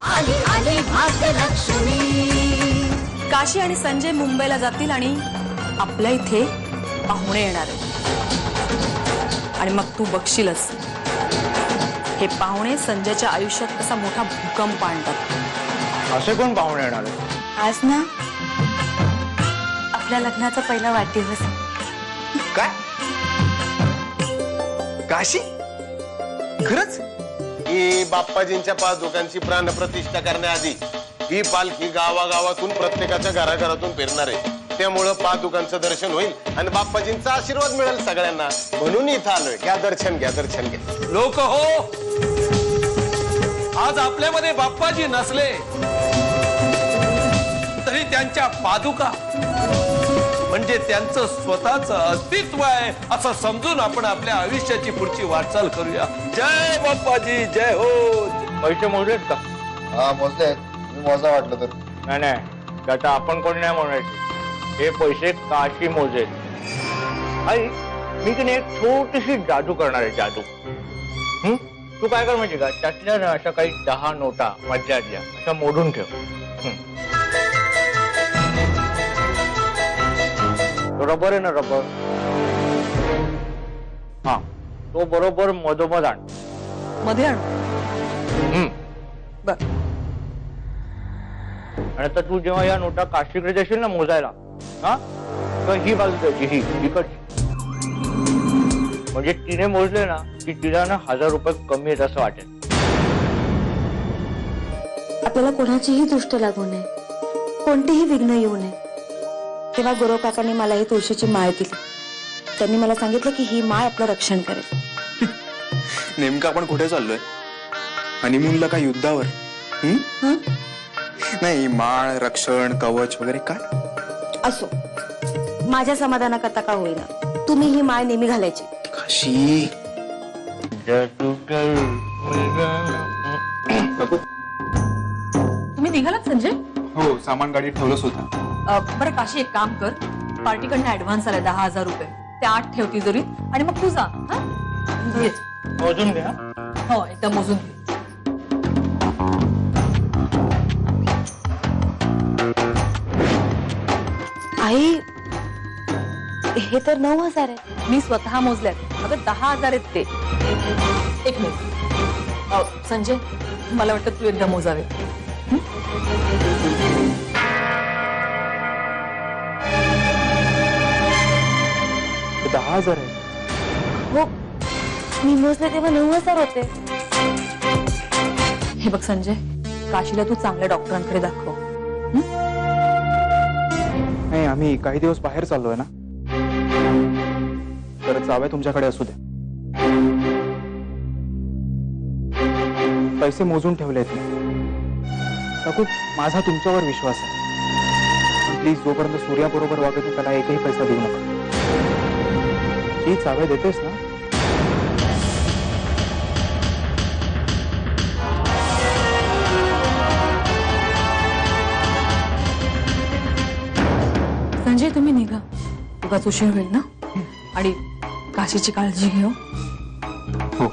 आली आली भाग्यलक्ष्मी। काशी आणि संजय मुंबईला जातील आणि आपल्या इथे पाहुणे येणार आहेत आणि मग तू बघशीलच हे पाहुणे संजयच्या आयुष्यात कसा मोठा भूकंप आणतात। असे कोण पाहुणे येणार आहेत? आज ना आपल्या लग्नाचा पहिला वाढदिवस। काय काशी खरंच? ही बाप्पाजींच्या पादुकांची प्राणप्रतिष्ठा करण्याआधी ही पालखी गावागावातून प्रत्येकाच्या घराघरातून फिरणार आहे। त्यामुळं पादुकांचं दर्शन होईल आणि बाप्पाजींचा आशीर्वाद मिळेल सगळ्यांना, म्हणून इथं आलोय। घ्या दर्शन घ्या, दर्शन घ्या। लोक हो, आज आपल्यामध्ये बाप्पाजी नसले तरी त्यांच्या पादुका म्हणजे त्यांचं स्वतःचं अस्तित्व आहे असं समजून आपण आपल्या आयुष्याची पुढची वाटचाल करूया। जय बाप्पाजी, जय हो। पैसे मोजलेत का? हा मोजले, मोजा वाटलं तर। नाही, त्याचा आपण कोणी नाही मोजायचे, हे पैसे काशी मोजेल। आई मी की नाही एक छोटीशी जादू करणार आहे, जादू। तू काय कर माहिती का, त्यातल्या ना अशा काही 10 नोटा मधल्यातल्या अशा मोडून ठेव। रबर आहे ना, रबर, हा तो बरोबर मधोमध आण। मध्ये आणू? बर। आणि आता तू जेव्हा या नोटा काशीकडे देशील ना मोजायला, हा तर ही बाजू द्यायची, ही इकडची, म्हणजे तिने मोजले ना की तिला ना 1000 रुपये कमी येत असं वाटेल। आपल्याला कोणाचीही दृष्ट लागू नये, कोणतेही विघ्न येऊ नये। तेव्हा गुरव काकांनी मला ही तुळशीची माळ दिली। त्यांनी मला सांगितलं की ही माळ आपलं रक्षण करेल। नेमकं आपण कुठे चाललोय? हनीमूनला का युद्धावर? नाही, माळ, रक्षण, कवच वगैरे काय असो, माझ्या का होईना तुम्ही ही माळ नेहमी घालायची। काशी तुम्ही निघालात संजय? हो, सामान गाडीत ठेवलंच होतं। बरं काशी, एक काम कर, पार्टीकडनं ऍडव्हान्स आलाय 10,000 रुपये, ते 8 ठेव तिजोरीत आणि मग तू जा। मोजून घ्या। हो, एकदा मोजून घे। आई, हे तर 9,000 आहे। मी स्वतः मोजल्यात, अगं 10,000 आहेत ते। एक मिनिट संजय, मला वाटतं तू एकदा मोजावे। 10,000 आहे? हो, मी मोजले तेव्हा 9,000 होते। हे बघ संजय, काशीला तू चांगल्या डॉक्टरांकडे दाखव। नाही, आम्ही काही दिवस बाहेर चाललोय ना, तर जावे तुमच्याकडे असू दे। पैसे मोजून ठेवलेत मी। काकू, माझा तुमच्यावर विश्वास आहे, प्लीज जोपर्यंत सूर्याबरोबर वागत त्याला एकही पैसा देऊ नका। ही चावे देतेस ना? संजय तुम्ही निघा, उगाच उशीर होईल ना, आणि काशीची काळजी घेऊ। हो।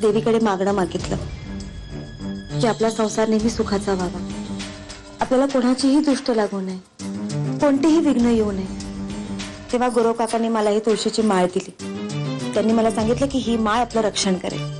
देवीकडे मागणं मागितलं की आपला संसार नेहमी सुखाचा व्हावा, आपल्याला कोणाचीही दृष्ट लागू नये, कोणतेही विघ्न येऊ नये। तेव्हा गुरव काकांनी मला ही तुळशीची माळ दिली। त्यांनी मला सांगितलं की ही माळ आपलं रक्षण करेल।